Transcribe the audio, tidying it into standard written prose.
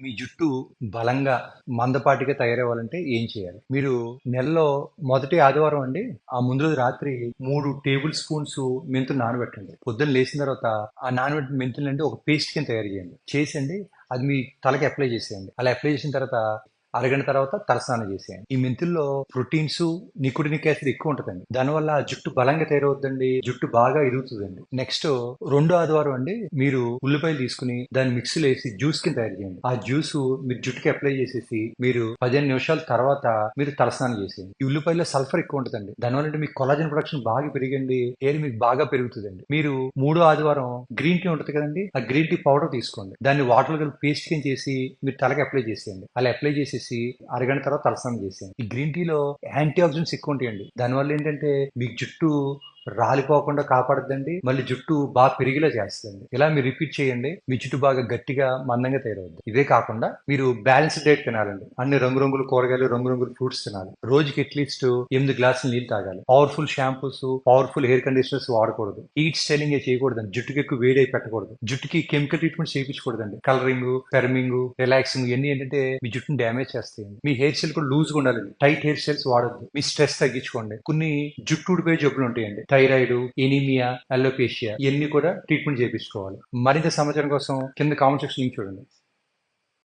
మీ జుట్టు బలంగా, మందపాటిగా తయారవ్వాలంటే ఏం చేయాలి? మీరు నెలలో మొదటి ఆదివారం అండి, ఆ ముందు రోజు రాత్రి 3 టేబుల్ స్పూన్స్ మెంతులు నానబెట్టండి. పొద్దున్న లేచిన తర్వాత ఆ నానబెట్టిన మెంతులండి ఒక పేస్ట్ కింద తయారు చేయండి. చేసండి అది మీ తలకి అప్లై చేసేయండి. అలా అప్లై చేసిన తర్వాత అరగంట తర్వాత తలస్నానం చేసేయండి. ఈ మెంతుల్లో ప్రోటీన్స్, నికోటినిక్ యాసిడ్ ఎక్కువ ఉంటుందండి. దానివల్ల జుట్టు బలంగా తయారవుద్దండి. జుట్టు బాగా ఎదుగుతుందండి. నెక్స్ట్ రెండో ఆదివారం అండి, మీరు ఉల్లిపాయలు తీసుకుని దాన్ని మిక్సీలో వేసి జ్యూస్ కింద తయారు చేయండి. ఆ జ్యూస్ మీరు జుట్టుకి అప్లై చేసేసి మీరు 15 నిమిషాల తర్వాత మీరు తలస్నానం చేసేయండి. ఈ ఉల్లిపాయలో సల్ఫర్ ఎక్కువ ఉంటుందండి. దానివల్ల మీకు కొలాజన్ ప్రొడక్షన్ బాగా పెరిగండి. హెయిర్ మీకు బాగా పెరుగుతుందండి. మీరు మూడో ఆదివారం గ్రీన్ టీ ఉంటుంది కదండి, ఆ గ్రీన్ టీ పౌడర్ తీసుకోండి. దాన్ని వాటర్ కలిపి పేస్ట్ కింద చేసి మీరు తలకి అప్లై చేసేయండి. అలా అప్లై చేసేసి అరగంట తర్వాత తలస్నానం చేసేయండి. ఈ గ్రీన్ టీలో యాంటీ ఆక్సిడెంట్స్ ఎక్కువ ఉంటాయండి. దానివల్ల ఏంటంటే మీకు జుట్టు రాలిపోకుండా కాపాడుద్దండి. మళ్ళీ జుట్టు బాగా పెరిగేలా చేస్తుందండి. ఇలా మీరు రిపీట్ చేయండి. మీ జుట్టు బాగా గట్టిగా మందంగా తయారవుద్ది. ఇవే కాకుండా మీరు బ్యాలెన్స్ డైట్ తినాలండి. అన్ని రంగురంగుల కూరగాయలు, రంగురంగుల ఫ్రూట్స్ తినాలి. రోజుకి అట్లీస్ట్ 8 గ్లాసులు నీళ్ళు తాగాలి. Powerful shampoos, powerful hair conditioners వాడకూడదు. హీట్ స్టైలింగ్ చేయకూడదండి. జుట్టుకి ఎక్కువ వేడి పెట్టకూడదు. జుట్టుకి కెమికల్ ట్రీట్మెంట్ చేయించకూడదండి. కలరింగ్, ఫెర్మింగ్, రిలాక్సింగ్ ఇవన్నీ ఏంటంటే మీ జుట్టుని డ్యామేజ్ చేస్తాయండి. మీ హెయిర్ స్టైల్ కూడా లూజ్ గా ఉండాలండి. టైట్ హెయిర్ స్టైల్స్ వాడద్దు. మీ స్ట్రెస్ తగ్గించుకోండి. కొన్ని జుట్టు ఊడిపోయే జబ్బులు ఉంటాయండి. థైరాయిడ్, ఎనీమియా, అలోపేషియా ఇవన్నీ కూడా ట్రీట్మెంట్ చేయించుకోవాలి. మరింత సమాచారం కోసం కింద కామెంట్ సెక్షన్ లింక్ చూడండి.